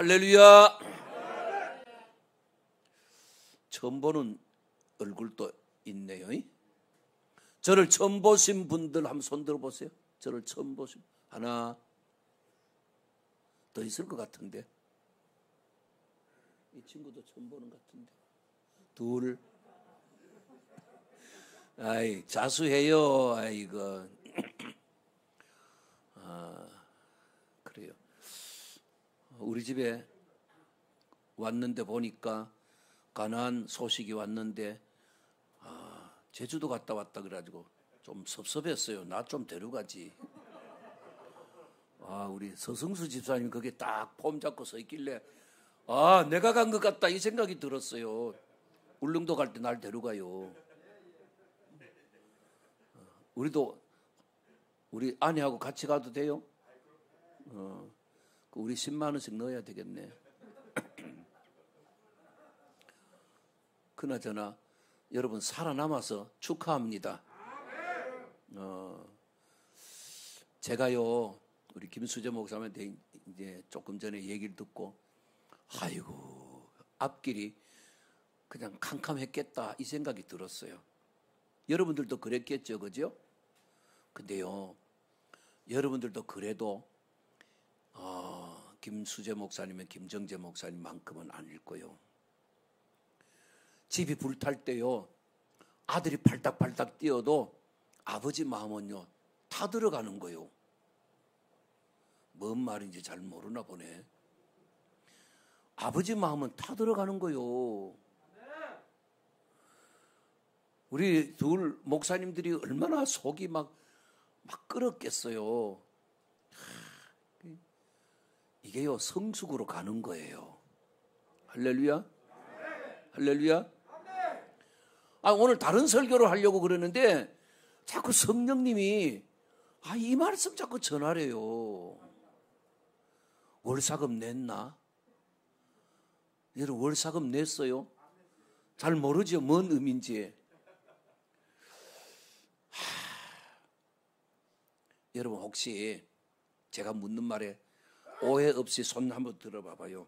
할렐루야. 처음 보는 얼굴도 있네요. 저를 처음 보신 분들 한번 손 들어보세요. 저를 처음 보신 하나 더 있을 것 같은데, 이 친구도 처음 보는 것 같은데, 둘. 아이, 자수해요. 아이고. 그래요. 우리 집에 왔는데 보니까 가나안 소식이 왔는데 제주도 갔다 왔다 그래가지고 좀 섭섭했어요. 나 좀 데려가지. 우리 서승수 집사님 거기에 딱 폼 잡고 서 있길래 내가 간 것 같다 이 생각이 들었어요. 울릉도 갈 때 날 데려가요. 우리 아내하고 같이 가도 돼요? 우리 10만 원씩 넣어야 되겠네. 그나저나 여러분 살아남아서 축하합니다. 제가요 우리 김수재 목사님한테 이제 조금 전에 얘기를 듣고 아이고 앞길이 그냥 캄캄했겠다 이 생각이 들었어요. 여러분들도 그랬겠죠, 그죠? 근데요 여러분들도 그래도 김수재 목사님은 김정재 목사님만큼은 아닐 거요. 집이 불탈 때요 아들이 발딱발딱 뛰어도 아버지 마음은요 타들어가는 거요. 뭔 말인지 잘 모르나 보네. 아버지 마음은 타들어가는 거요. 우리 둘 목사님들이 얼마나 속이 막 끓었겠어요. 이게요 성숙으로 가는 거예요. 할렐루야. 할렐루야. 오늘 다른 설교를 하려고 그러는데 자꾸 성령님이 이 말씀 자꾸 전하래요. 월사금 냈나? 여러분 월사금 냈어요? 잘 모르죠 뭔 의미인지. 여러분 혹시 제가 묻는 말에 오해 없이 손 한번 들어봐봐요.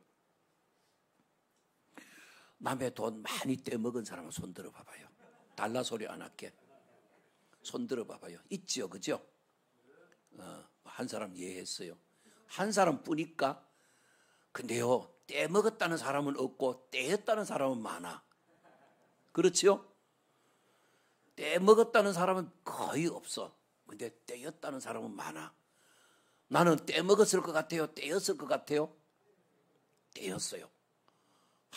남의 돈 많이 떼먹은 사람은 손 들어봐봐요. 달라 소리 안 할게. 손 들어봐봐요. 있죠, 그죠? 한 사람 이해했어요. 한 사람뿐일까? 근데요, 떼먹었다는 사람은 없고 떼었다는 사람은 많아. 그렇지요? 떼먹었다는 사람은 거의 없어. 근데 떼었다는 사람은 많아. 나는 떼먹었을 것 같아요? 떼었을 것 같아요? 떼었어요.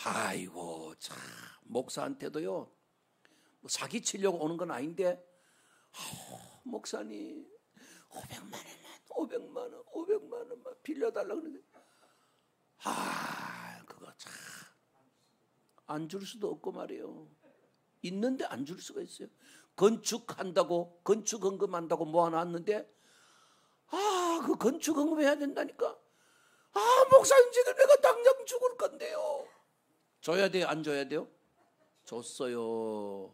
아이고 참 목사한테도요 뭐 사기치려고 오는 건 아닌데 목사님 500만 원만 빌려달라고 그러는데 그거 참 안 줄 수도 없고 말이에요. 있는데 안 줄 수가 있어요. 건축한다고 건축헌금한다고 모아놨는데 그 건축헌금 해야 된다니까. 목사님 지금 내가 당장 죽을 건데요. 줘야 돼요? 안 줘야 돼요? 줬어요.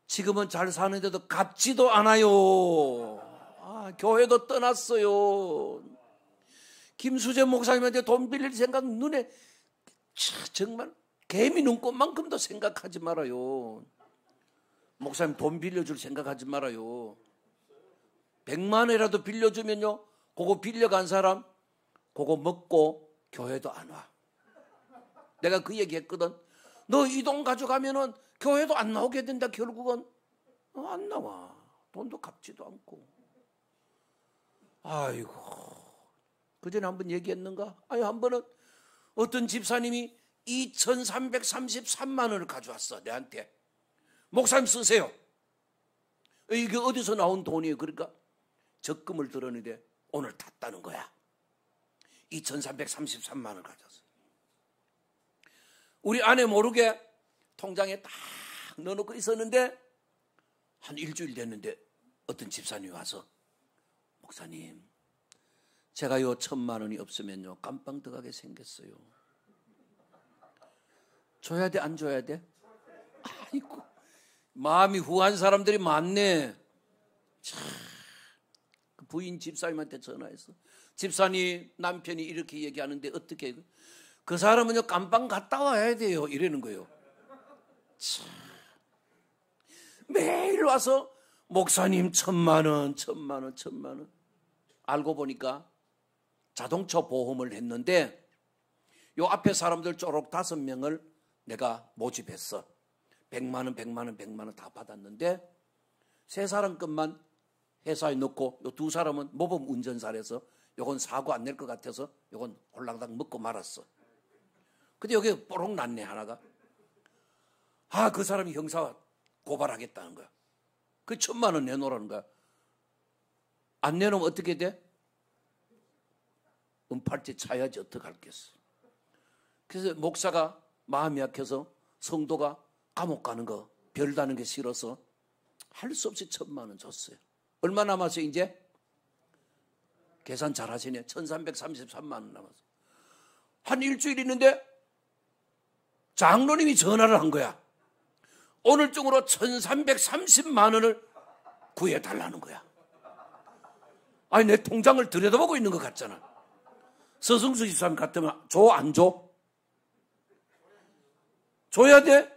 지금은 잘 사는데도 갚지도 않아요. 교회도 떠났어요. 김수재 목사님한테 돈 빌릴 생각 눈에 정말 개미 눈꽃만큼도 생각하지 말아요. 목사님 돈 빌려줄 생각하지 말아요. 100만 원이라도 빌려주면요 그거 빌려간 사람 그거 먹고 교회도 안 와. 내가 그 얘기 했거든. 너 이 돈 가져가면은 교회도 안 나오게 된다. 결국은 안 나와. 돈도 갚지도 않고. 아이고 그전에 한번 얘기했는가? 한 번은 어떤 집사님이 2,333만 원을 가져왔어 내한테. 목사님 쓰세요. 이게 어디서 나온 돈이에요? 그러니까 적금을 들었는데 오늘 탔다는 거야. 2,333만 원을 가져왔어. 우리 아내 모르게 통장에 딱 넣어놓고 있었는데 한 일주일 됐는데 어떤 집사님이 와서 목사님 제가요 1,000만 원이 없으면요 깜빵 들어가게 생겼어요. 줘야 돼? 안 줘야 돼? 아이고 마음이 후한 사람들이 많네. 참, 그 부인 집사님한테 전화해서 집사님 남편이 이렇게 얘기하는데 어떻게 그 사람은요 감방 갔다 와야 돼요 이러는 거예요. 참. 매일 와서 목사님 1,000만 원. 알고 보니까 자동차 보험을 했는데 요 앞에 사람들 쪼록 5명을 내가 모집했어. 100만 원 다 받았는데 3사람 것만 회사에 넣고 요 2사람은 모범 운전사라서 요건 사고 안 낼 것 같아서 요건 홀랑당 먹고 말았어. 근데 여기 뽀록 났네 하나가. 그 사람이 형사 고발하겠다는 거야. 그 1,000만 원 내놓으라는 거야. 안 내놓으면 어떻게 돼? 은팔찌 차야지 어떡할겠어. 그래서 목사가 마음이 약해서 성도가 감옥 가는 거 별다는 게 싫어서 할 수 없이 1,000만 원 줬어요. 얼마 남았어요 이제? 계산 잘 하시네. 1,333만 원 남았어. 한 일주일 있는데 장로님이 전화를 한 거야. 오늘 중으로 1,330만 원을 구해달라는 거야. 아니 내 통장을 들여다보고 있는 것 같잖아. 서승수 집사님 같으면 줘 안 줘? 줘야 돼?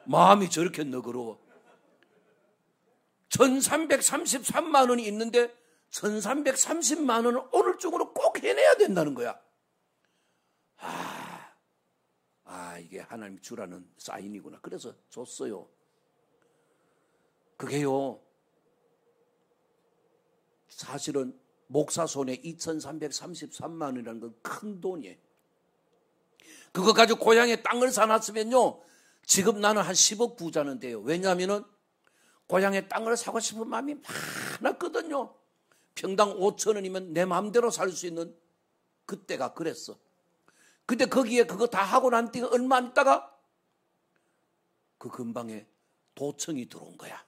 마음이 저렇게 너그러워. 1,333만 원이 있는데 1,330만 원을 오늘 중으로 꼭 해내야 된다는 거야. 이게 하나님 주라는 사인이구나. 그래서 줬어요. 그게요, 사실은 목사 손에 2,333만 원이라는 건 큰 돈이에요. 그거 가지고 고향에 땅을 사놨으면요, 지금 나는 한 10억 부자는 돼요. 왜냐하면은 고향에 땅을 사고 싶은 마음이 많았거든요. 평당 5,000원이면 내 마음대로 살 수 있는 그때가 그랬어. 근데 거기에 그거 다 하고 난 뒤에 얼마 안 있다가 그 근방에 도청이 들어온 거야.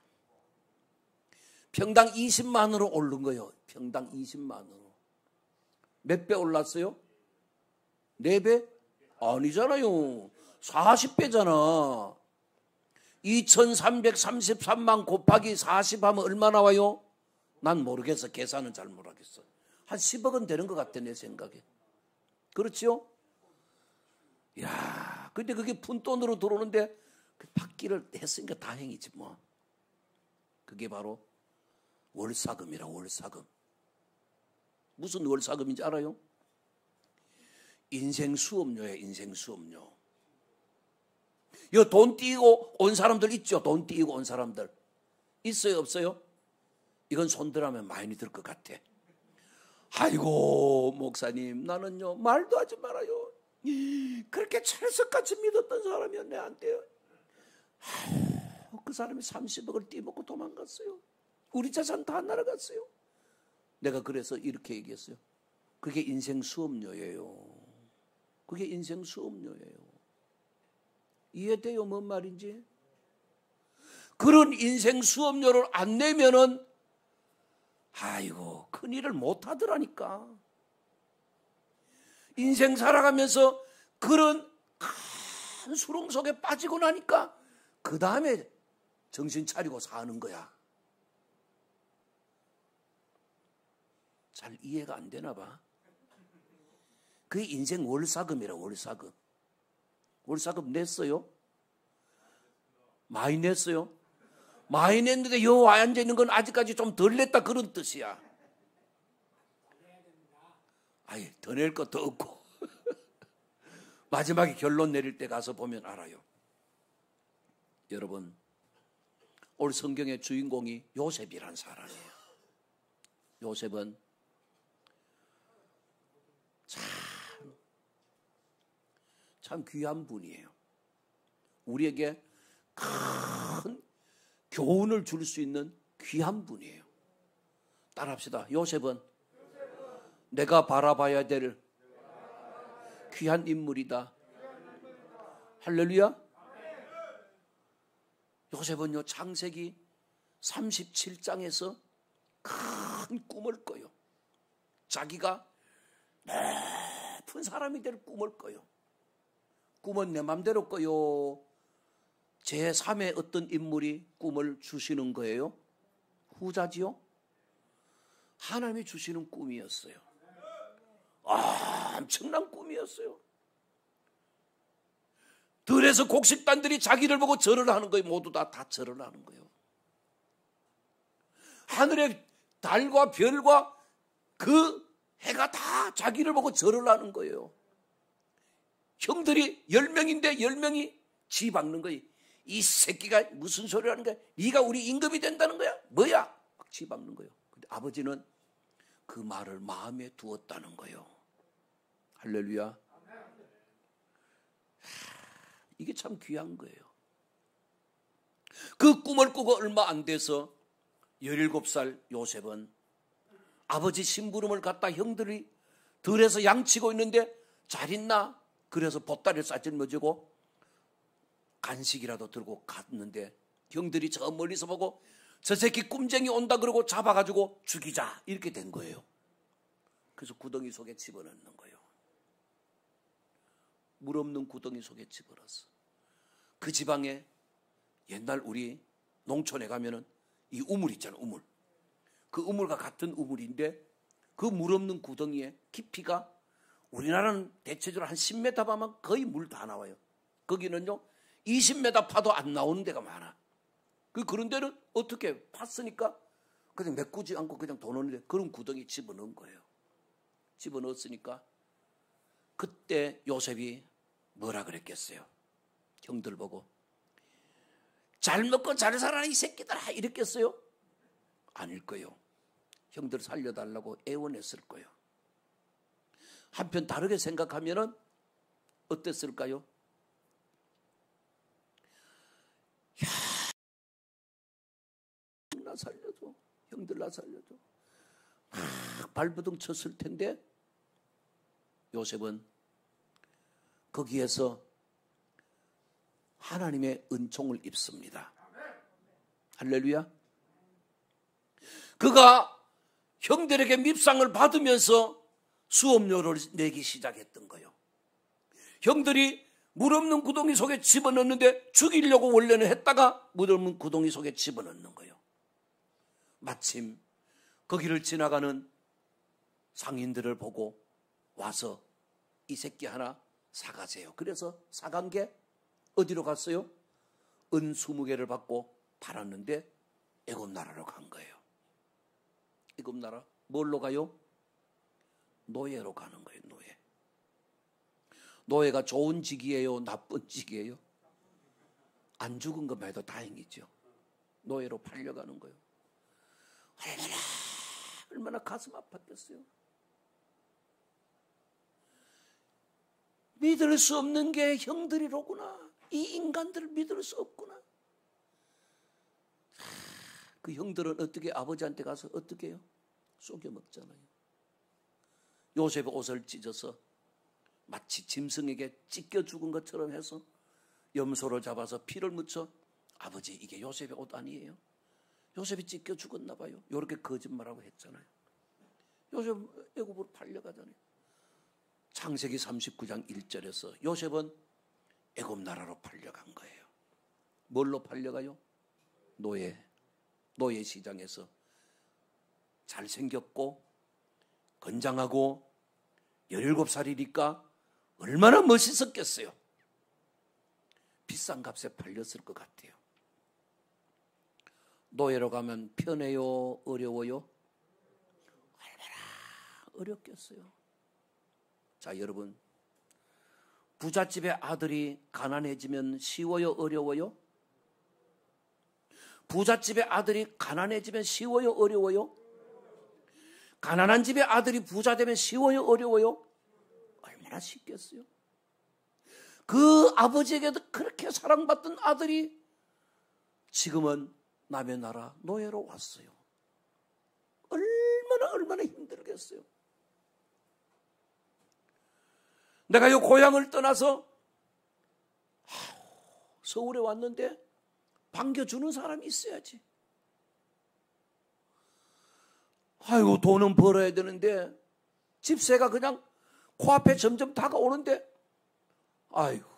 평당 20만 원으로 오른 거예요. 평당 20만 원으로. 몇 배 올랐어요? 4배? 아니잖아요. 40배잖아. 2,333만 곱하기 40 하면 얼마 나와요? 난 모르겠어. 계산은 잘 모르겠어. 한 10억은 되는 것 같아 내 생각에. 그렇지요? 야, 근데 그게 푼돈으로 들어오는데 받기를 했으니까 다행이지 뭐. 그게 바로 월사금이라. 월사금. 무슨 월사금인지 알아요? 인생 수업료예요. 인생 수업료. 이 돈 띄고 온 사람들 있죠? 돈 띄고 온 사람들 있어요? 없어요? 이건 손들하면 많이 들 것 같아. 아이고 목사님 나는요 말도 하지 말아요. 그렇게 철석같이 믿었던 사람이었네. 안 돼요. 그 사람이 30억을 띠먹고 도망갔어요. 우리 재산 다 날아갔어요. 내가 그래서 이렇게 얘기했어요. 그게 인생 수업료예요. 그게 인생 수업료예요. 이해돼요? 뭔 말인지? 그런 인생 수업료를 안 내면은 아이고 큰일을 못 하더라니까. 인생 살아가면서 그런 큰 수렁 속에 빠지고 나니까 그 다음에 정신 차리고 사는 거야. 잘 이해가 안 되나 봐. 그게 인생 월사금이라. 월사금. 월사금 냈어요? 많이 냈어요? 많이 냈는데 여 앉아있는 건 아직까지 좀 덜 냈다 그런 뜻이야. 아예 더 낼 것도 없고 마지막에 결론 내릴 때 가서 보면 알아요. 여러분 오늘 성경의 주인공이 요셉이란 사람이에요. 요셉은 참 귀한 분이에요. 우리에게 큰 교훈을 줄 수 있는 귀한 분이에요. 따라합시다. 요셉은 내가 바라봐야 될 귀한 인물이다. 할렐루야. 요셉은요 창세기 37장에서 큰 꿈을 꿔요. 자기가 높은 사람이 될 꿈을 꿔요. 꿈은 내 맘대로 꿔요. 제3의 어떤 인물이 꿈을 주시는 거예요? 후자지요? 하나님이 주시는 꿈이었어요. 엄청난 꿈이었어요. 들에서 곡식단들이 자기를 보고 절을 하는 거예요. 모두 다 절을 하는 거예요. 하늘의 달과 별과 그 해가 다 자기를 보고 절을 하는 거예요. 형들이 10명인데 10명이 지 박는 거예요. 이 새끼가 무슨 소리를 하는 거야? 네가 우리 임금이 된다는 거야? 뭐야? 막 지 박는 거예요. 근데 아버지는 그 말을 마음에 두었다는 거예요. 할렐루야. 이게 참 귀한 거예요. 그 꿈을 꾸고 얼마 안 돼서 17살 요셉은 아버지 심부름을 갖다 형들이 들에서 양치고 있는데 잘 있나? 그래서 보따리를 싸질러주고 간식이라도 들고 갔는데 형들이 저 멀리서 보고 저 새끼 꿈쟁이 온다 그러고 잡아가지고 죽이자 이렇게 된 거예요. 그래서 구덩이 속에 집어넣는 거예요. 물 없는 구덩이 속에 집어넣었어. 그 지방에 옛날 우리 농촌에 가면은 이 우물 있잖아, 우물. 그 우물과 같은 우물인데 그 물 없는 구덩이에 깊이가 우리나라는 대체적으로 한 10m 파면 거의 물 다 나와요. 거기는요 20m 파도 안 나오는 데가 많아. 그런 데는 어떻게 팠으니까 그냥 메꾸지 않고 그냥 도는데 그런 구덩이 집어넣은 거예요. 집어넣었으니까 그때 요셉이 뭐라 그랬겠어요? 형들 보고 잘 먹고 잘 살아라 이 새끼들아 이랬겠어요? 아닐 거예요. 형들 살려달라고 애원했을 거예요. 한편 다르게 생각하면은 어땠을까요? 야, 나 살려줘. 형들 나 살려줘. 발버둥 쳤을 텐데 요셉은 거기에서 하나님의 은총을 입습니다. 할렐루야. 그가 형들에게 밉상을 받으면서 수업료를 내기 시작했던 거예요. 형들이 물 없는 구덩이 속에 집어넣는데 죽이려고 원래는 했다가 물 없는 구덩이 속에 집어넣는 거예요. 마침 거기를 지나가는 상인들을 보고 와서 이 새끼 하나 사가세요. 그래서 사간 게 어디로 갔어요? 은 20개를 받고 팔았는데 애굽 나라로 간 거예요. 애굽 나라 뭘로 가요? 노예로 가는 거예요. 노예. 노예가 좋은 직이에요? 나쁜 직이에요? 안 죽은 것만 해도 다행이죠. 노예로 팔려가는 거예요. 얼마나 가슴 아팠겠어요. 믿을 수 없는 게 형들이로구나. 이 인간들을 믿을 수 없구나. 그 형들은 어떻게 아버지한테 가서 어떻게 해요? 속여 먹잖아요. 요셉의 옷을 찢어서 마치 짐승에게 찢겨 죽은 것처럼 해서 염소를 잡아서 피를 묻혀 아버지 이게 요셉의 옷 아니에요? 요셉이 찢겨 죽었나 봐요. 이렇게 거짓말하고 했잖아요. 요셉 애굽으로 팔려가잖아요. 창세기 39장 1절에서 요셉은 애굽 나라로 팔려간 거예요. 뭘로 팔려가요? 노예 시장에서 잘생겼고 건장하고 17살이니까 얼마나 멋있었겠어요. 비싼 값에 팔렸을 것 같아요. 노예로 가면 편해요? 어려워요? 얼마나 어렵겠어요. 자, 여러분, 부잣집의 아들이 가난해지면 쉬워요? 어려워요? 부잣집의 아들이 가난해지면 쉬워요? 어려워요? 가난한 집의 아들이 부자 되면 쉬워요? 어려워요? 얼마나 쉽겠어요? 그 아버지에게도 그렇게 사랑받던 아들이 지금은 남의 나라 노예로 왔어요. 얼마나 힘들겠어요. 내가 이 고향을 떠나서 서울에 왔는데 반겨주는 사람이 있어야지. 아이고 돈은 벌어야 되는데 집세가 그냥 코앞에 점점 다가오는데 아이고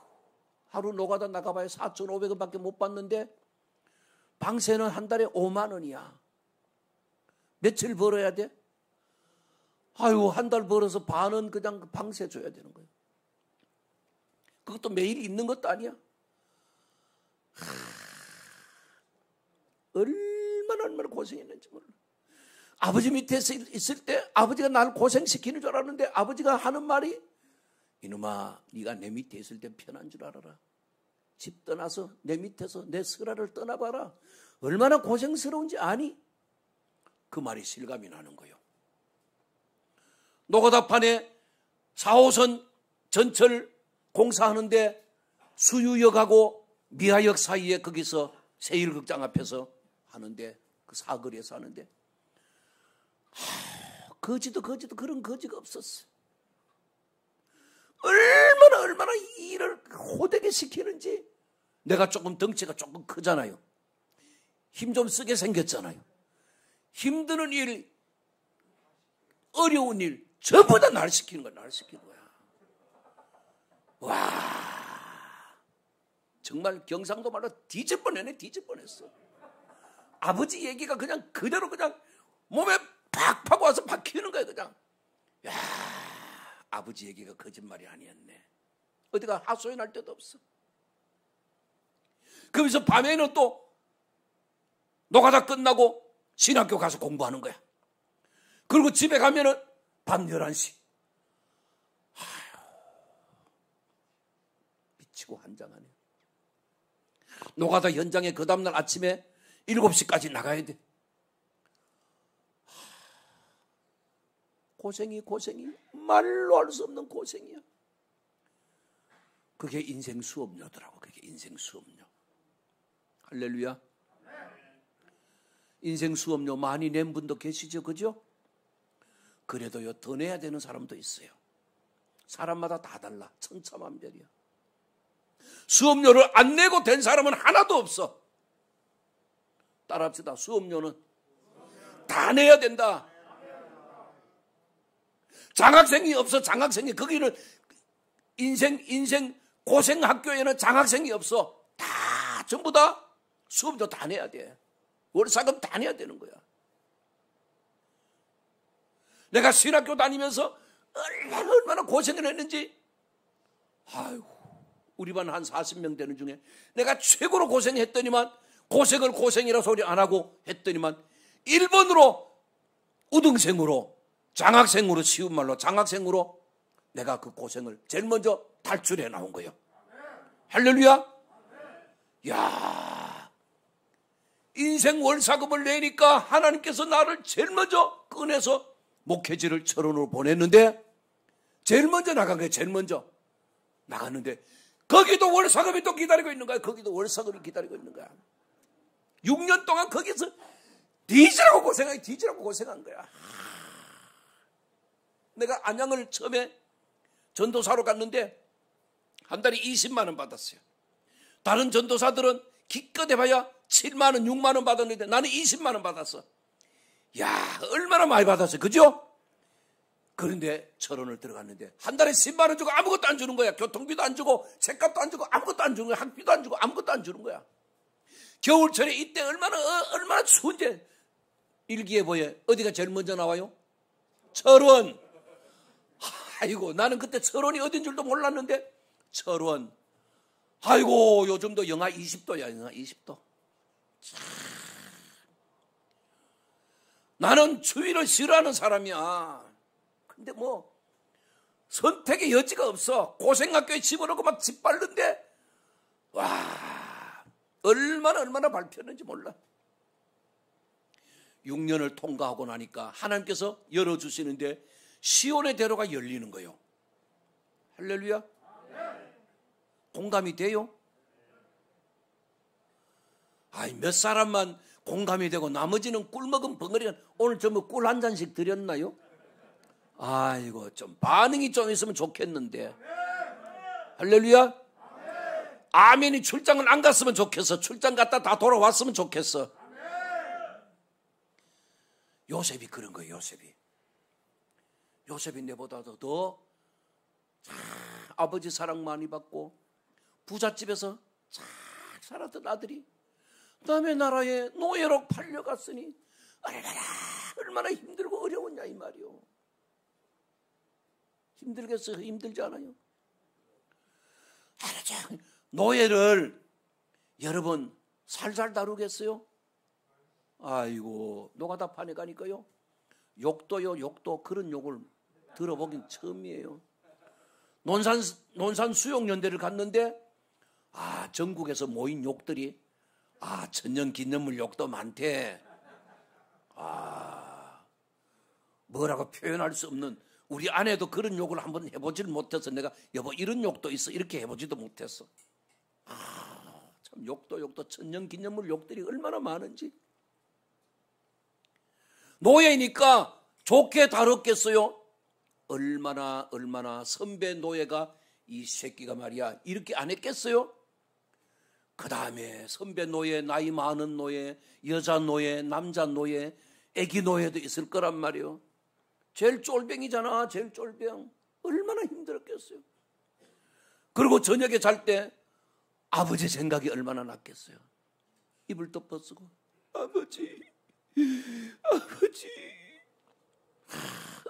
하루 노가다 나가봐야 4,500원밖에 못 받는데 방세는 한 달에 5만 원이야. 며칠 벌어야 돼? 아유, 한 달 벌어서 반은 그냥 방세 줘야 되는 거예요. 그것도 매일 있는 것도 아니야. 얼마나 고생했는지 몰라. 아버지 밑에 있을 때 아버지가 나를 고생시키는 줄 알았는데 아버지가 하는 말이, 이놈아, 네가 내 밑에 있을 때 편한 줄 알아라. 집 떠나서 내 밑에서 내 스라를 떠나봐라. 얼마나 고생스러운지 아니? 그 말이 실감이 나는 거예요. 노가다판에 4호선 전철 공사하는데 수유역하고 미아역 사이에 거기서 세일극장 앞에서 하는데, 그 사거리에서 하는데, 거지도 그런 거지가 없었어. 얼마나 일을 호되게 시키는지. 내가 조금 덩치가 조금 크잖아요. 힘 좀 쓰게 생겼잖아요. 힘드는 일, 어려운 일 전부 다 날 시키는 거야. 날 시키는 거야. 와, 정말 경상도 말로 뒤질 뻔했네. 뒤질 뻔했어. 아버지 얘기가 그냥 그대로 그냥 몸에 팍 와서 박히는 거야. 그냥. 야, 아버지 얘기가 거짓말이 아니었네. 어디가 하소연 할 데도 없어. 그러면서 밤에는 또 노가다 끝나고 신학교 가서 공부하는 거야. 그리고 집에 가면은 밤 11시. 미치고 한장하네. 노가다 현장에 그 다음날 아침에 7시까지 나가야 돼. 고생이 말로 할 수 없는 고생이야. 그게 인생 수업료더라고. 그게 인생 수업료. 할렐루야. 인생 수업료 많이 낸 분도 계시죠, 그죠? 그래도요, 더 내야 되는 사람도 있어요. 사람마다 다 달라. 천차만별이야. 수업료를 안 내고 된 사람은 하나도 없어. 따라합시다. 수업료는 다 내야 된다. 장학생이 없어. 장학생이. 거기는 인생 고생학교에는 장학생이 없어. 다 전부 다 수업료 다 내야 돼. 월사금 다 내야 되는 거야. 내가 신학교 다니면서 얼마나 고생을 했는지. 아이고, 우리 반 한 40명 되는 중에 내가 최고로 고생했더니만, 고생을 고생이라 소리 안 하고 했더니만 1번으로 우등생으로, 장학생으로, 쉬운 말로 장학생으로 내가 그 고생을 제일 먼저 탈출해 나온 거예요. 할렐루야. 야, 인생 월사금을 내니까 하나님께서 나를 제일 먼저 꺼내서 목회지를 철원으로 보냈는데, 제일 먼저 나간 거예요. 제일 먼저 나갔는데 거기도 월사금이 또 기다리고 있는 거야. 거기도 월사금이 기다리고 있는 거야. 6년 동안 거기서 뒤지라고 고생한 거야. 내가 안양을 처음에 전도사로 갔는데 한 달에 20만 원 받았어요. 다른 전도사들은 기껏 해봐야 7만 원, 6만 원 받았는데 나는 20만 원 받았어. 야, 얼마나 많이 받았어요. 그죠? 그런데 철원을 들어갔는데 한 달에 10만 원 주고 아무것도 안 주는 거야. 교통비도 안 주고 책값도 안 주고 아무것도 안 주는 거야. 학비도 안 주고 아무것도 안 주는 거야. 겨울철에 이때 얼마나 추운지. 일기예보에 어디가 제일 먼저 나와요? 철원. 아이고, 나는 그때 철원이 어딘 줄도 몰랐는데 철원. 아이고, 요즘도 영하 20도야. 영하 20도. 나는 추위를 싫어하는 사람이야. 근데 뭐 선택의 여지가 없어. 고생학교에 집어넣고 막 짓밟는데, 와, 얼마나 밟혔는지 몰라. 6년을 통과하고 나니까 하나님께서 열어주시는데 시온의 대로가 열리는 거예요. 할렐루야. 공감이 돼요? 아이, 몇 사람만 공감이 되고 나머지는 꿀먹은 벙어리가. 오늘 전부 꿀 한 잔씩 드렸나요? 아이고, 좀 반응이 좀 있으면 좋겠는데. 할렐루야. 아멘이 출장을 안 갔으면 좋겠어. 출장 갔다 다 돌아왔으면 좋겠어. 요셉이 그런 거예요. 요셉이 내보다도 더 아버지 사랑 많이 받고 부잣집에서 잘 살았던 아들이 남의 나라에 노예로 팔려갔으니 얼마나 힘들고 어려웠냐 이 말이요. 힘들겠어요? 힘들지 않아요? 하루 종일 노예를 여러분 살살 다루겠어요? 아이고, 노가다 판에 가니까요, 욕도 그런 욕을 들어보긴 처음이에요. 논산 수용연대를 갔는데, 전국에서 모인 욕들이, 천년기념물 욕도 많대. 뭐라고 표현할 수 없는, 우리 아내도 그런 욕을 한번 해보질 못해서 내가 여보 이런 욕도 있어 이렇게 해보지도 못했어. 참 욕도 천년기념물 욕들이 얼마나 많은지. 노예니까 좋게 다뤘겠어요? 얼마나 선배 노예가 이 새끼가 말이야 이렇게 안 했겠어요? 그 다음에 선배 노예, 나이 많은 노예, 여자 노예, 남자 노예, 애기 노예도 있을 거란 말이에요. 제일 쫄병이잖아. 제일 쫄병. 얼마나 힘들었겠어요. 그리고 저녁에 잘 때 아버지 생각이 얼마나 났겠어요. 이불 덮어쓰고 아버지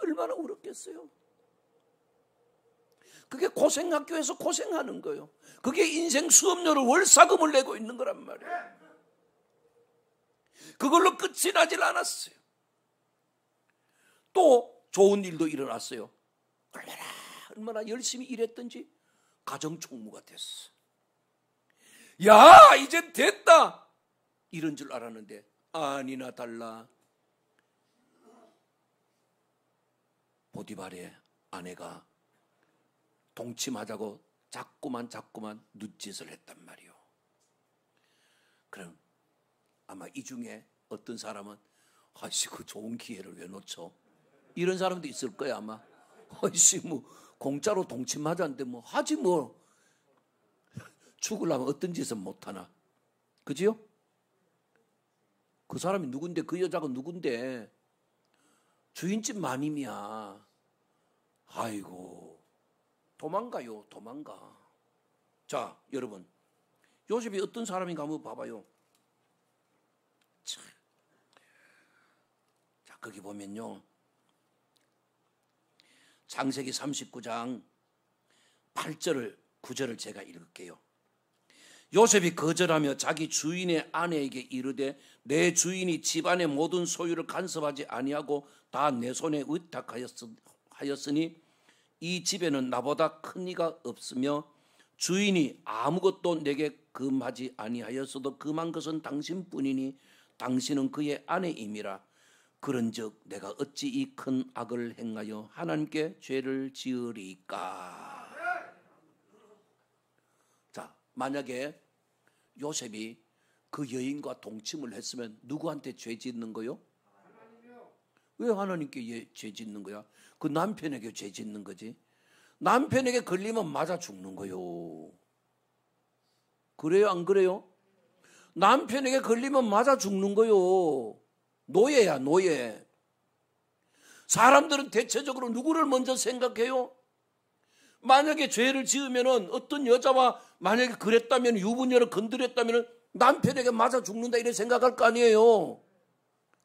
얼마나 울었겠어요. 그게 고생학교에서 고생하는 거예요. 그게 인생 수업료를 월사금을 내고 있는 거란 말이에요. 그걸로 끝이 나질 않았어요. 또 좋은 일도 일어났어요. 얼마나 열심히 일했던지 가정총무가 됐어. 야, 이제 됐다 이런 줄 알았는데 아니나 달라. 보디발의 아내가 동침하자고 자꾸만 눈짓을 했단 말이요. 그럼 아마 이 중에 어떤 사람은 아이씨 그 좋은 기회를 왜 놓쳐? 이런 사람도 있을 거야 아마. 아이씨 뭐 공짜로 동침하자는데 뭐 하지 뭐. 죽으려면 어떤 짓은 못하나. 그지요? 그 사람이 누군데, 그 여자가 누군데. 주인집 마님이야. 아이고 도망가요. 도망가. 자 여러분, 요셉이 어떤 사람인가 한번 봐봐요. 자 거기 보면요, 창세기 39장 8절을 9절을 제가 읽을게요. 요셉이 거절하며 자기 주인의 아내에게 이르되 내 주인이 집안의 모든 소유를 간섭하지 아니하고 다 내 손에 의탁하였으니 이 집에는 나보다 큰 이가 없으며 주인이 아무것도 내게 금하지 아니하였어도 금한 것은 당신뿐이니 당신은 그의 아내임이라. 그런즉 내가 어찌 이 큰 악을 행하여 하나님께 죄를 지으리까. 자, 만약에 요셉이 그 여인과 동침을 했으면 누구한테 죄 짓는 거요? 왜 하나님께 죄 짓는 거야? 그 남편에게 죄 짓는 거지. 남편에게 걸리면 맞아 죽는 거요. 그래요 안 그래요? 남편에게 걸리면 맞아 죽는 거요. 노예야 노예. 사람들은 대체적으로 누구를 먼저 생각해요? 만약에 죄를 지으면은 어떤 여자와 만약에 그랬다면 유부녀를 건드렸다면 남편에게 맞아 죽는다 이렇게 생각할 거 아니에요.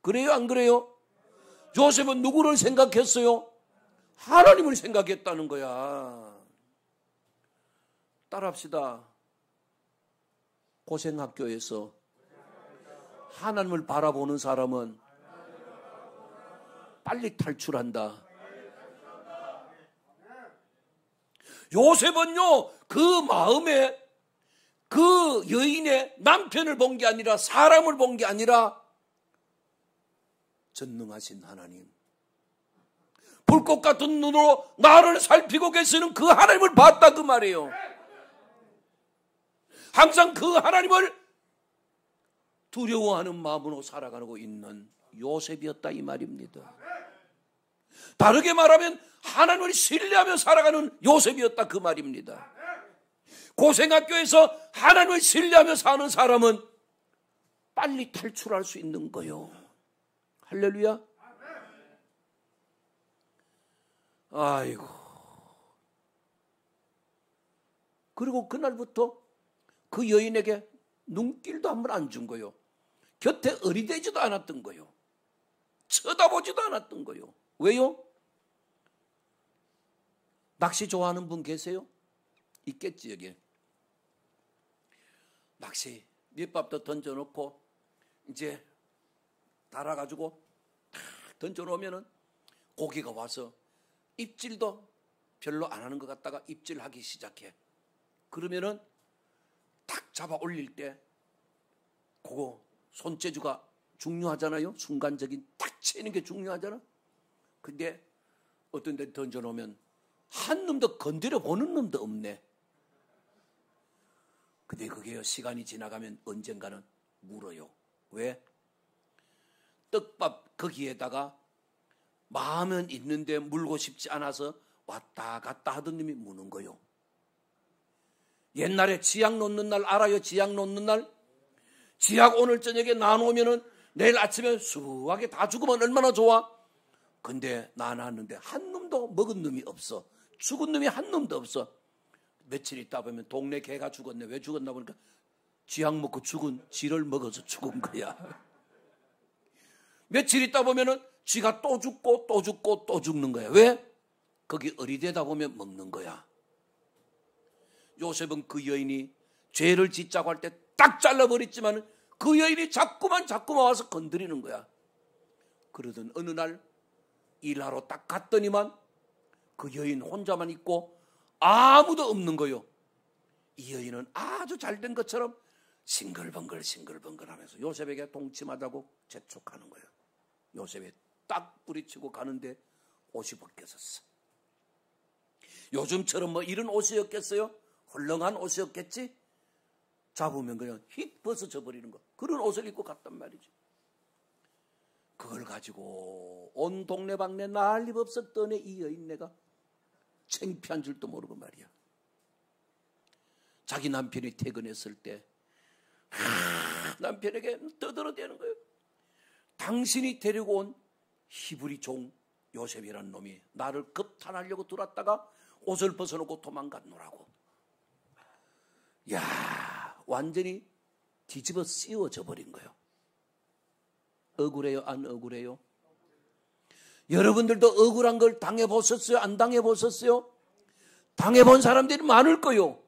그래요 안 그래요? 요셉은 누구를 생각했어요? 하나님을 생각했다는 거야. 따라합시다. 고생학교에서 하나님을 바라보는 사람은 빨리 탈출한다. 요셉은요, 그 마음에 그 여인의 남편을 본 게 아니라 사람을 본 게 아니라 전능하신 하나님, 불꽃 같은 눈으로 나를 살피고 계시는 그 하나님을 봤다 그 말이에요. 항상 그 하나님을 두려워하는 마음으로 살아가고 있는 요셉이었다 이 말입니다. 다르게 말하면 하나님을 신뢰하며 살아가는 요셉이었다 그 말입니다. 고생학교에서 하나님을 신뢰하며 사는 사람은 빨리 탈출할 수 있는 거요. 할렐루야. 아이고. 그리고 그날부터 그 여인에게 눈길도 한 번 안 준 거요. 곁에 어리대지도 않았던 거요. 쳐다보지도 않았던 거요. 왜요? 낚시 좋아하는 분 계세요? 있겠지 여기. 낚시 밑밥도 던져놓고 이제 달아가지고 던져놓으면은 고기가 와서 입질도 별로 안 하는 것 같다가 입질하기 시작해. 그러면은 딱 잡아 올릴 때 그거 손재주가 중요하잖아요. 순간적인 딱 치는 게 중요하잖아. 근데 어떤 데 던져놓으면 한 놈도 건드려 보는 놈도 없네. 근데 그게 시간이 지나가면 언젠가는 물어요. 왜? 떡밥 거기에다가 마음은 있는데 물고 싶지 않아서 왔다 갔다 하던 놈이 무는 거요. 옛날에 지약 놓는 날 알아요? 지약 놓는 날? 지약 오늘 저녁에 나누면은 내일 아침에 수하게 다 죽으면 얼마나 좋아? 근데 나눴는데 한 놈도 먹은 놈이 없어. 죽은 놈이 한 놈도 없어. 며칠 있다 보면 동네 개가 죽었네. 왜 죽었나 보니까 쥐약 먹고 죽은 쥐를 먹어서 죽은 거야. 며칠 있다 보면은 쥐가 또 죽고 또 죽고 또 죽는 거야. 왜? 거기 어리되다 보면 먹는 거야. 요셉은 그 여인이 죄를 짓자고 할 때 딱 잘라버렸지만 그 여인이 자꾸만 와서 건드리는 거야. 그러던 어느 날 일하러 딱 갔더니만 그 여인 혼자만 있고 아무도 없는 거요. 이 여인은 아주 잘된 것처럼 싱글벙글 하면서 요셉에게 동침하자고 재촉하는 거예요. 요셉이 딱 뿌리치고 가는데 옷이 벗겨졌어. 요즘처럼 뭐 이런 옷이었겠어요? 헐렁한 옷이었겠지? 잡으면 그냥 휙 벗어져 버리는 거. 그런 옷을 입고 갔단 말이죠. 그걸 가지고 온 동네방네 난리 없었던 이 여인네가 창피한 줄도 모르고 말이야. 자기 남편이 퇴근했을 때 남편에게 떠들어대는 거예요. 당신이 데리고 온 히브리 종 요셉이라는 놈이 나를 급탄하려고 들어왔다가 옷을 벗어놓고 도망갔노라고. 야, 완전히 뒤집어 씌워져 버린 거예요. 억울해요? 안 억울해요? 여러분들도 억울한 걸 당해보셨어요? 안 당해보셨어요? 당해본 사람들이 많을 거요.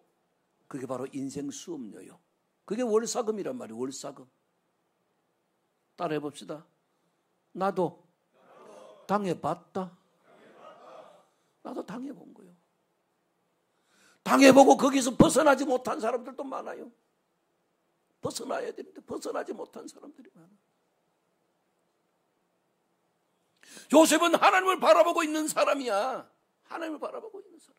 그게 바로 인생 수업료요. 그게 월사금이란 말이에요. 월사금. 따라해봅시다. 나도 당해봤다. 나도 당해본 거예요. 당해보고 거기서 벗어나지 못한 사람들도 많아요. 벗어나야 되는데 벗어나지 못한 사람들이 많아요. 요셉은 하나님을 바라보고 있는 사람이야. 하나님을 바라보고 있는 사람.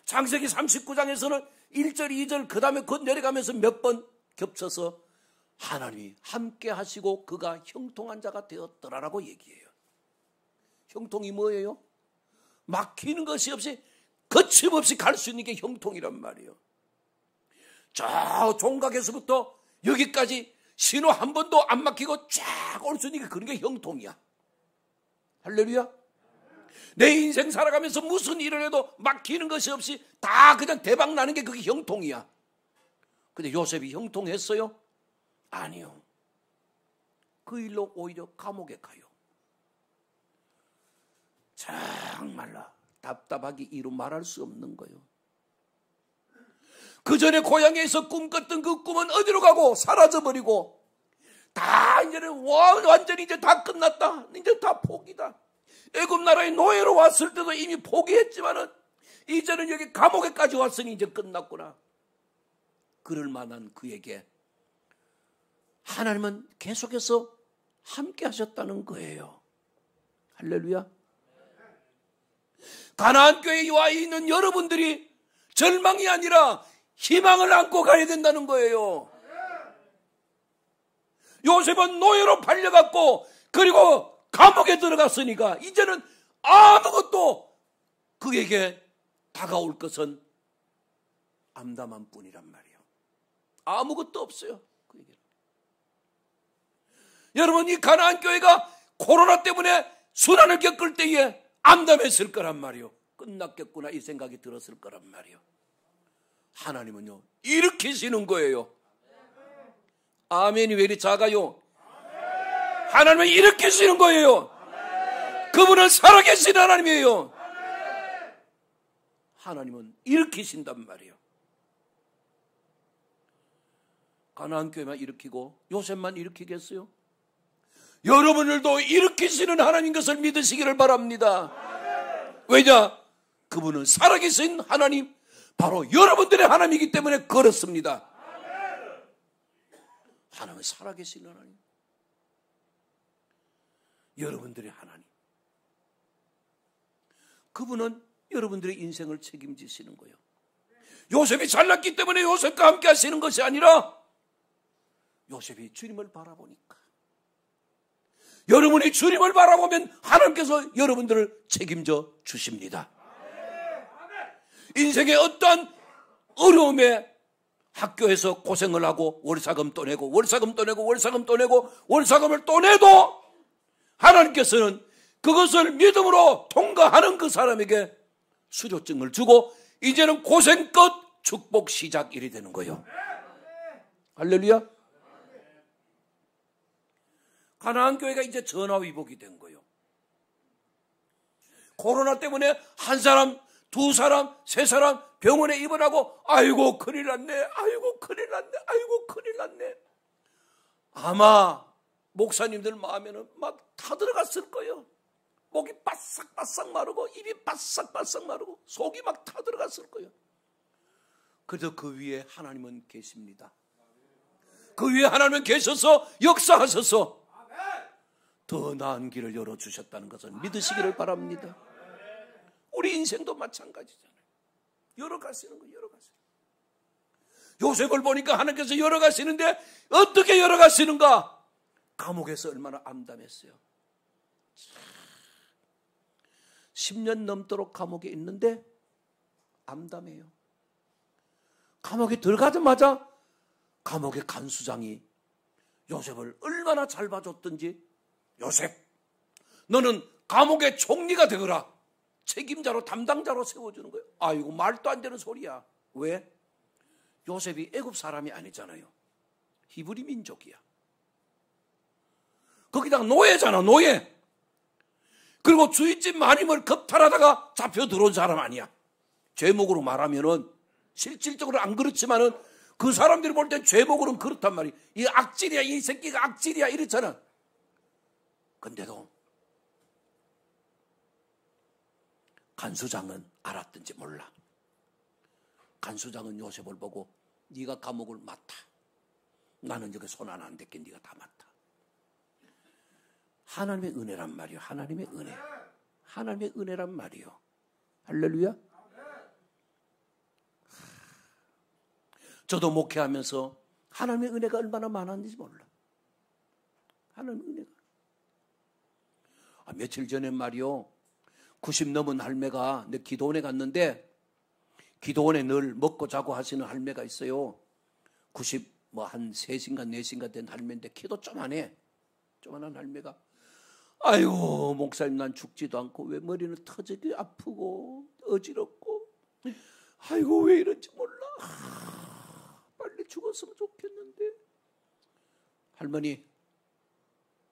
창세기 39장에서는 1절, 2절 그 다음에 곧 내려가면서 몇 번 겹쳐서 하나님이 함께 하시고 그가 형통한 자가 되었더라라고 얘기해요. 형통이 뭐예요? 막히는 것이 없이 거침없이 갈 수 있는 게 형통이란 말이에요. 저 종각에서부터 여기까지 신호 한 번도 안 막히고 쫙 올 수 있는 게 그런 게 형통이야. 할렐루야. 내 인생 살아가면서 무슨 일을 해도 막히는 것이 없이 다 그냥 대박 나는 게 그게 형통이야. 근데 요셉이 형통했어요? 아니요. 그 일로 오히려 감옥에 가요. 정말로 답답하기 이루 말할 수 없는 거예요. 그 전에 고향에서 꿈꿨던 그 꿈은 어디로 가고 사라져버리고 다 이제는 완전히 이제 다 끝났다. 이제 다 포기다. 애굽 나라의 노예로 왔을 때도 이미 포기했지만은 이제는 여기 감옥에까지 왔으니 이제 끝났구나. 그럴 만한 그에게 하나님은 계속해서 함께 하셨다는 거예요. 할렐루야. 가나안 교회에 와 있는 여러분들이 절망이 아니라 희망을 안고 가야 된다는 거예요. 요셉은 노예로 팔려갔고 그리고 감옥에 들어갔으니까 이제는 아무것도 그에게 다가올 것은 암담한 뿐이란 말이에요. 아무것도 없어요. 그에게는. 여러분, 이 가나안 교회가 코로나 때문에 순환을 겪을 때에 암담했을 거란 말이에요. 끝났겠구나 이 생각이 들었을 거란 말이에요. 하나님은요 일으키시는 거예요. 아멘이 왜 이리 작아요? 하나님은 일으키시는 거예요. 그분은 살아계신 하나님이에요. 하나님은 일으키신단 말이에요. 가나안 교회만 일으키고 요셉만 일으키겠어요? 여러분들도 일으키시는 하나님 것을 믿으시기를 바랍니다. 왜냐? 그분은 살아계신 하나님, 바로 여러분들의 하나님이기 때문에 그렇습니다. 하나님은 살아계신 하나님, 여러분들의 하나님. 그분은 여러분들의 인생을 책임지시는 거예요. 요셉이 잘났기 때문에 요셉과 함께 하시는 것이 아니라 요셉이 주님을 바라보니까, 여러분이 주님을 바라보면 하나님께서 여러분들을 책임져 주십니다. 인생의 어떠한 어려움에 학교에서 고생을 하고 월사금 또 내고 월사금 또 내고 월사금 또 내고 월사금을 또 내도 하나님께서는 그것을 믿음으로 통과하는 그 사람에게 수료증을 주고 이제는 고생 끝 축복 시작일이 되는 거예요. 할렐루야. 가나안 교회가 이제 전화위복이 된 거예요. 코로나 때문에 한 사람, 두 사람, 세 사람 병원에 입원하고 아이고 큰일 났네, 아이고 큰일 났네, 아이고 큰일 났네. 아마 목사님들 마음에는 막 타들어갔을 거예요. 목이 바싹바싹 마르고 입이 바싹바싹 마르고 속이 막 타들어갔을 거예요. 그래도 그 위에 하나님은 계십니다. 그 위에 하나님은 계셔서 역사하셔서 더 나은 길을 열어주셨다는 것을 믿으시기를 바랍니다. 우리 인생도 마찬가지잖아요. 열어가시는 거예요. 열어가시는 거예요. 요셉을 보니까 하나님께서 열어가시는데 어떻게 열어가시는가? 감옥에서 얼마나 암담했어요. 10년 넘도록 감옥에 있는데 암담해요. 감옥에 들어가자마자 감옥의 간수장이 요셉을 얼마나 잘 봐줬던지, 요셉, 너는 감옥의 총리가 되거라. 책임자로, 담당자로 세워주는 거예요. 아이고, 말도 안 되는 소리야. 왜? 요셉이 애굽 사람이 아니잖아요. 히브리 민족이야. 거기다가 노예잖아, 노예. 그리고 주인집 마님을 겁탈하다가 잡혀 들어온 사람 아니야. 죄목으로 말하면은 실질적으로 안 그렇지만은 그 사람들이 볼 땐 죄목으로는 그렇단 말이야. 이 악질이야, 이 새끼가 악질이야, 이렇잖아. 근데도 간수장은 알았든지 몰라. 간수장은 요셉을 보고 네가 감옥을 맡아. 나는 여기 손 하나 안 댈게, 네가 다 맡아. 하나님의 은혜란 말이요. 하나님의 은혜. 하나님의 은혜란 말이요. 할렐루야. 저도 목회하면서 하나님의 은혜가 얼마나 많았는지 몰라. 하나님의 은혜가. 며칠 전에 말이요, 90 넘은 할매가 내 기도원에 갔는데, 기도원에 늘 먹고 자고 하시는 할매가 있어요. 90 한 3시인가 4시인가 된 할매인데 키도 조만해. 조만한 할매가, 아이고 목사님 난 죽지도 않고 왜 머리는 터지게 아프고 어지럽고, 아이고 왜 이런지 몰라. 빨리 죽었으면 좋겠는데. 할머니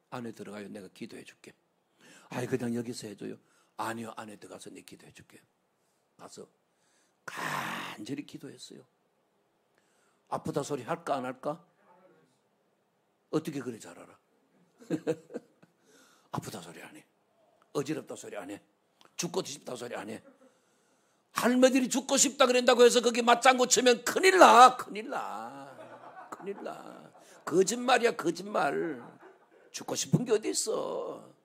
안에 들어가요. 내가 기도해 줄게. 아이 그냥 여기서 해줘요. 아니요, 안에 들어가서 내 기도해 줄게. 가서 간절히 기도했어요. 아프다 소리 할까 안 할까? 어떻게 그래 잘 알아? 아프다 소리 안 해. 어지럽다 소리 안 해. 죽고 싶다 소리 안 해. 할머니들이 죽고 싶다 그런다고 해서 거기 맞장구 치면 큰일 나. 큰일 나. 큰일 나. 거짓말이야, 거짓말. 죽고 싶은 게 어디 있어.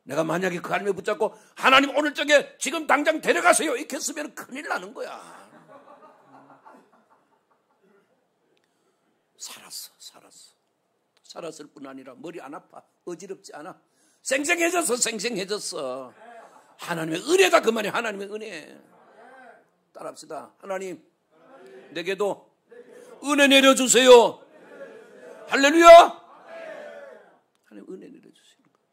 내가 만약에 그 할머니 붙잡고 하나님 오늘 저게 지금 당장 데려가세요 이렇게 했으면 큰일 나는 거야. 살았어. 살았을 뿐 아니라 머리 안 아파. 어지럽지 않아. 생생해졌어. 하나님의 은혜다 그 말이야. 하나님의 은혜. 따라합시다. 하나님 내게도 은혜 내려주세요. 할렐루야. 하나님 은혜 내려주시는 거예요.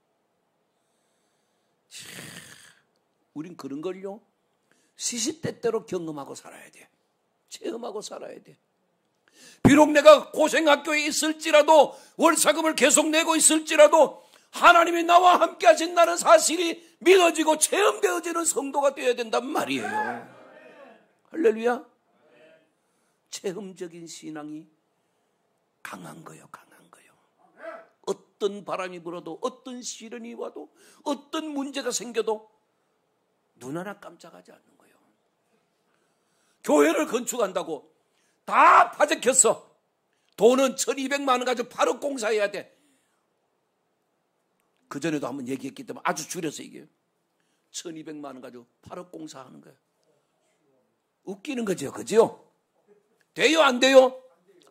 우린 그런 걸요 시시때때로 경험하고 살아야 돼. 체험하고 살아야 돼. 비록 내가 고생학교에 있을지라도, 월사금을 계속 내고 있을지라도 하나님이 나와 함께 하신다는 사실이 믿어지고 체험되어지는 성도가 되어야 된단 말이에요. 할렐루야. 체험적인 신앙이 강한 거예요. 강한 거예요. 어떤 바람이 불어도 어떤 시련이 와도 어떤 문제가 생겨도 눈 하나 깜짝하지 않는 거예요. 교회를 건축한다고 다 파적혔어. 돈은 1200만 원 가지고 바로 공사해야 돼. 그전에도 한번 얘기했기 때문에 아주 줄여서 얘기해요. 1200만 원 가지고 8억 공사하는 거예요. 웃기는 거죠. 그죠? 돼요? 안 돼요?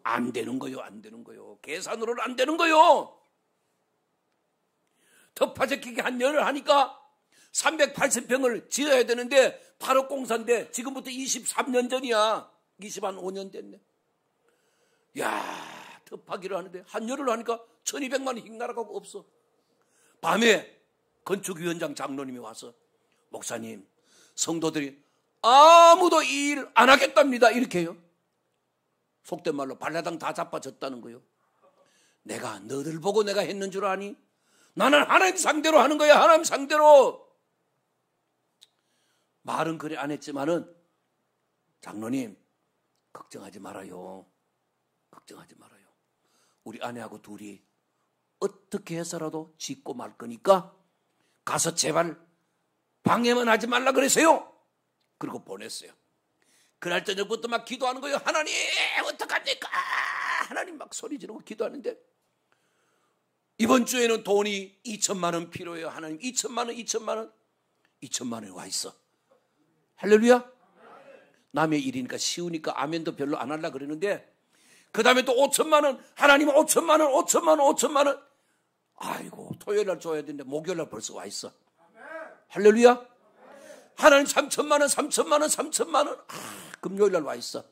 안 되는 거요. 안 되는 거요. 계산으로는 안 되는 거요. 덮파적히게 한 년을 하니까 380평을 지어야 되는데 8억 공사인데 지금부터 23년 전이야. 25년 됐네. 야, 덮하기를 하는데 한 열을 하니까 1200만 원 휙날아가고 없어. 밤에 건축위원장 장로님이 와서 목사님, 성도들이 아무도 이 일 안 하겠답니다. 이렇게 해요. 속된 말로 발라당 다 자빠졌다는 거예요. 내가 너들 보고 내가 했는 줄 아니? 나는 하나님 상대로 하는 거야. 하나님 상대로. 말은 그래 안 했지만은 장로님 걱정하지 말아요. 걱정하지 말아요. 우리 아내하고 둘이 어떻게 해서라도 짓고 말 거니까 가서 제발 방해만 하지 말라 그랬어요. 그리고 보냈어요. 그날 저녁부터 막 기도하는 거예요. 하나님 어떡합니까? 하나님 막 소리 지르고 기도하는데 이번 주에는 돈이 2천만 원 필요해요. 하나님 2천만 원 2천만 원이 와 있어. 할렐루야. 남의 일이니까 쉬우니까 아멘도 별로 안 하려고 그러는데 그 다음에 또 5천만 원. 하나님 5천만 원. 아이고 토요일 날 줘야 되는데 목요일 날 벌써 와 있어. 할렐루야. 하나님 3천만 원. 금요일 날 와 있어.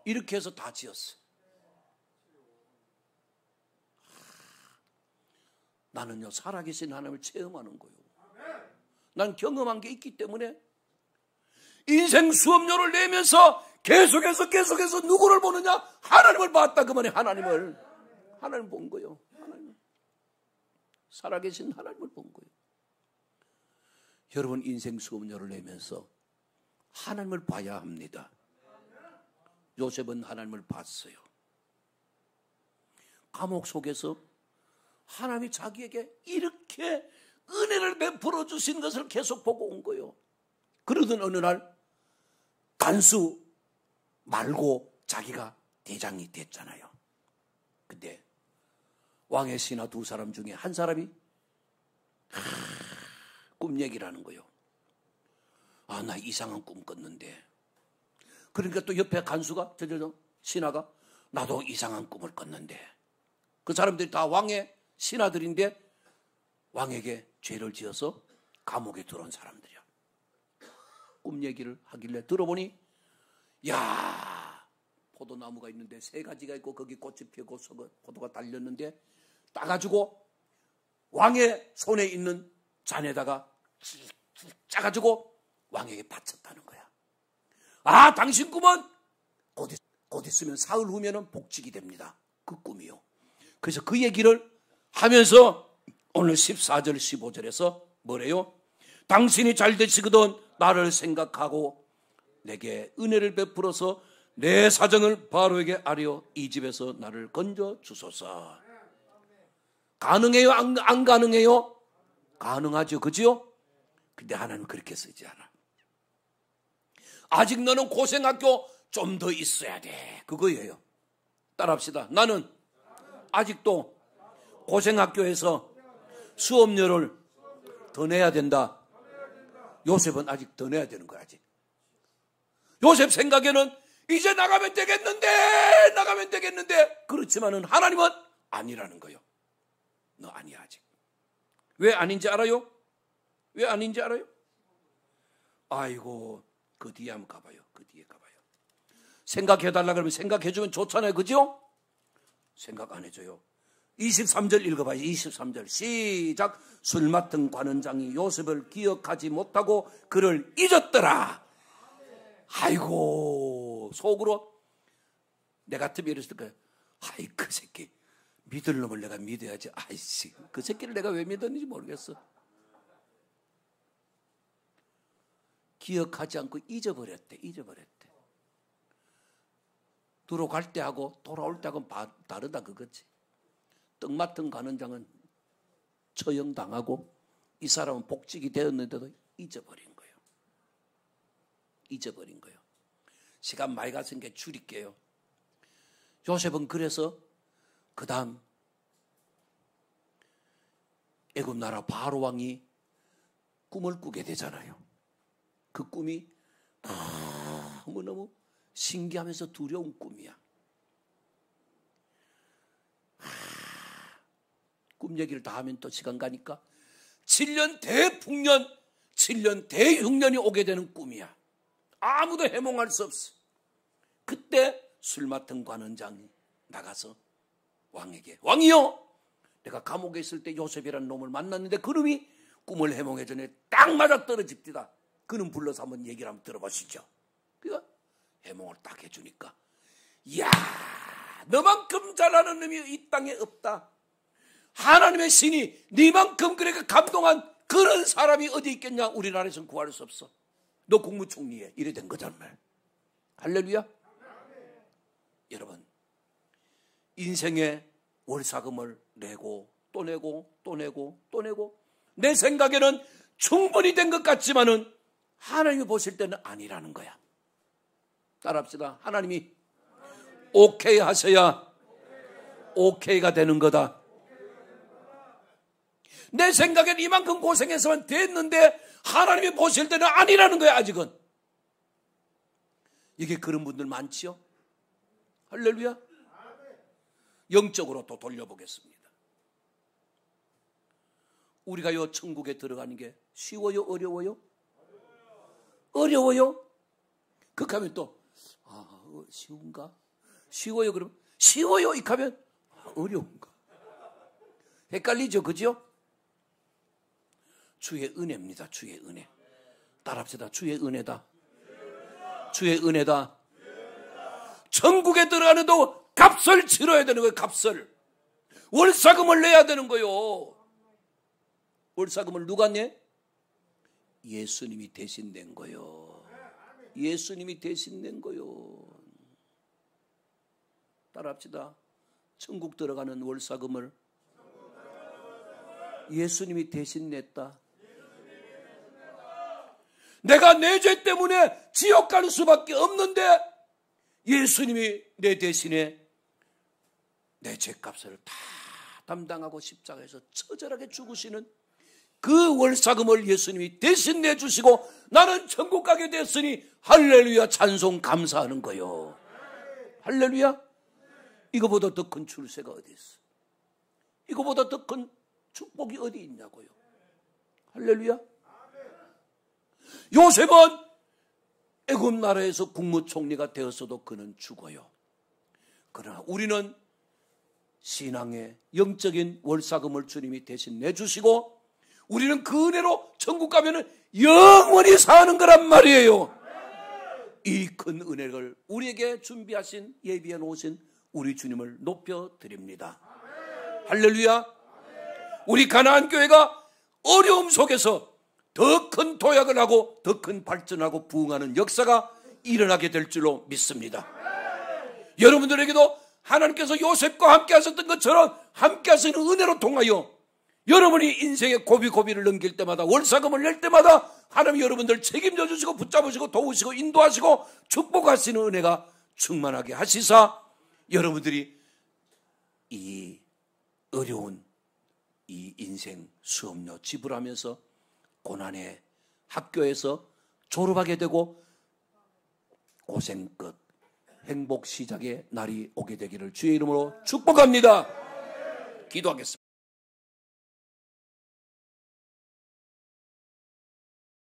이렇게 해서 다 지었어. 나는요 살아계신 하나님을 체험하는 거예요. 난 경험한 게 있기 때문에 인생 수업료를 내면서 계속해서 누구를 보느냐? 하나님을 봤다. 그 말에 하나님 본 거예요. 하나님. 살아계신 하나님을 본 거예요. 여러분 인생 수업료를 내면서 하나님을 봐야 합니다. 요셉은 하나님을 봤어요. 감옥 속에서 하나님이 자기에게 이렇게 은혜를 베풀어 주신 것을 계속 보고 온 거예요. 그러던 어느 날 간수 말고 자기가 대장이 됐잖아요. 근데 왕의 신하 두 사람 중에 한 사람이 꿈 얘기를 하는 거예요. 아, 나 이상한 꿈 꿨는데. 그러니까 또 옆에 간수가 신하가 나도 이상한 꿈을 꿨는데. 그 사람들이 다 왕의 신하들인데 왕에게 죄를 지어서 감옥에 들어온 사람들이야. 꿈 얘기를 하길래 들어보니 야, 포도나무가 있는데 세 가지가 있고 거기 꽃이 피고 포도가 달렸는데 따가지고 왕의 손에 있는 잔에다가 짜가지고 왕에게 바쳤다는 거야. 아, 당신 꿈은 곧 있으면 사흘 후면은 복직이 됩니다. 그 꿈이요. 그래서 그 얘기를 하면서 오늘 14절 15절에서 뭐래요? 당신이 잘 되시거든 나를 생각하고 내게 은혜를 베풀어서 내 사정을 바로에게 아뢰어 이 집에서 나를 건져 주소서. 가능해요? 안 가능해요? 가능하죠. 그죠? 근데 하나님은 그렇게 쓰지 않아. 아직 너는 고생학교 좀 더 있어야 돼. 그거예요. 따라합시다. 나는 아직도 고생학교에서 수업료를 더 내야 된다. 요셉은 아직 더 내야 되는 거야. 아직. 요셉 생각에는 이제 나가면 되겠는데 그렇지만은 하나님은 아니라는 거예요. 너 아니야 아직. 왜 아닌지 알아요? 왜 아닌지 알아요? 아이고 그 뒤에 한번 가봐요. 그 뒤에 가봐요. 생각해달라 그러면 생각해주면 좋잖아요. 그죠? 생각 안 해줘요. 23절 읽어봐요. 23절 시작. 술 맡은 관원장이 요셉을 기억하지 못하고 그를 잊었더라. 아이고 속으로 내 같으면 이랬을 거예요. 아이 그 새끼 믿을 놈을 내가 믿어야지. 아이씨 그 새끼를 내가 왜 믿었는지 모르겠어. 기억하지 않고 잊어버렸대. 들어갈 때하고 돌아올 때하고는 다르다 그거지. 떡 맡은 간원장은 처형당하고 이 사람은 복직이 되었는데도 잊어버린 거예요. 시간 많이 갔으니까 줄일게요. 요셉은 그래서 그 다음 애굽 나라 바로 왕이 꿈을 꾸게 되잖아요. 그 꿈이 너무너무 신기하면서 두려운 꿈이야. 꿈 얘기를 다 하면 또 시간 가니까 7년 대풍년, 7년 대흉년이 오게 되는 꿈이야. 아무도 해몽할 수 없어. 그때 술 맡은 관원장이 나가서 왕에게, 왕이요, 내가 감옥에 있을 때 요셉이라는 놈을 만났는데 그놈이 꿈을 해몽해 전에 딱 맞아 떨어집디다. 그놈 불러서 한번 얘기를 한번 들어보시죠. 그러니까 해몽을 딱 해주니까, 이야, 너만큼 잘하는 놈이 이 땅에 없다. 하나님의 신이 네만큼 그렇게 감동한 그런 사람이 어디 있겠냐. 우리나라에서는 구할 수 없어. 너 국무총리에 이래 된 거잖아. 할렐루야. 여러분, 인생의 월사금을 내고 또 내고 또 내고 또 내고, 내 생각에는 충분히 된 것 같지만은 하나님이 보실 때는 아니라는 거야. 따라합시다. 하나님이 오케이 하셔야 오케이가 되는 거다. 내 생각에는 이만큼 고생해서만 됐는데 하나님이 보실 때는 아니라는 거야. 아직은. 이게 그런 분들 많지요. 할렐루야. 영적으로 또 돌려보겠습니다. 우리가 요 천국에 들어가는 게 쉬워요? 어려워요? 어려워요? 그렇게 하면 또 쉬운가? 쉬워요? 그러면 쉬워요? 이렇게 하면 어려운가? 헷갈리죠? 그죠? 주의 은혜입니다. 주의 은혜. 따라합시다. 주의 은혜다. 주의 은혜다. 천국에 들어가는데도 값을 치러야 되는 거예요. 값을. 월사금을 내야 되는 거예요. 월사금을 누가 내? 예수님이 대신 낸 거예요. 예수님이 대신 낸 거예요. 따라합시다. 천국 들어가는 월사금을 예수님이 대신 냈다. 내가 내 죄 때문에 지옥 가는 수밖에 없는데 예수님이 내 대신에 내 죄값을 다 담당하고 십자가에서 처절하게 죽으시는 그 월사금을 예수님이 대신 내주시고 나는 천국 가게 됐으니 할렐루야, 찬송 감사하는 거요. 할렐루야. 이거보다 더 큰 출세가 어디 있어? 이거보다 더 큰 축복이 어디 있냐고요. 할렐루야. 요셉은 애굽 나라에서 국무총리가 되었어도 그는 죽어요. 그러나 우리는 신앙의 영적인 월사금을 주님이 대신 내주시고 우리는 그 은혜로 천국 가면은 영원히 사는 거란 말이에요. 이 큰 은혜를 우리에게 준비하신, 예비해 놓으신 우리 주님을 높여드립니다. 할렐루야. 우리 가나안 교회가 어려움 속에서 더 큰 도약을 하고 더 큰 발전하고 부흥하는 역사가 일어나게 될 줄로 믿습니다. 여러분들에게도 하나님께서 요셉과 함께 하셨던 것처럼 함께 하시는 은혜로 통하여 여러분이 인생의 고비고비를 넘길 때마다, 월사금을 낼 때마다 하나님이 여러분들 책임져 주시고 붙잡으시고 도우시고 인도하시고 축복하시는 은혜가 충만하게 하시사 여러분들이 이 어려운 이 인생 수업료 지불하면서 고난의 학교에서 졸업하게 되고 고생 끝 행복 시작의 날이 오게 되기를 주의 이름으로 축복합니다. 기도하겠습니다.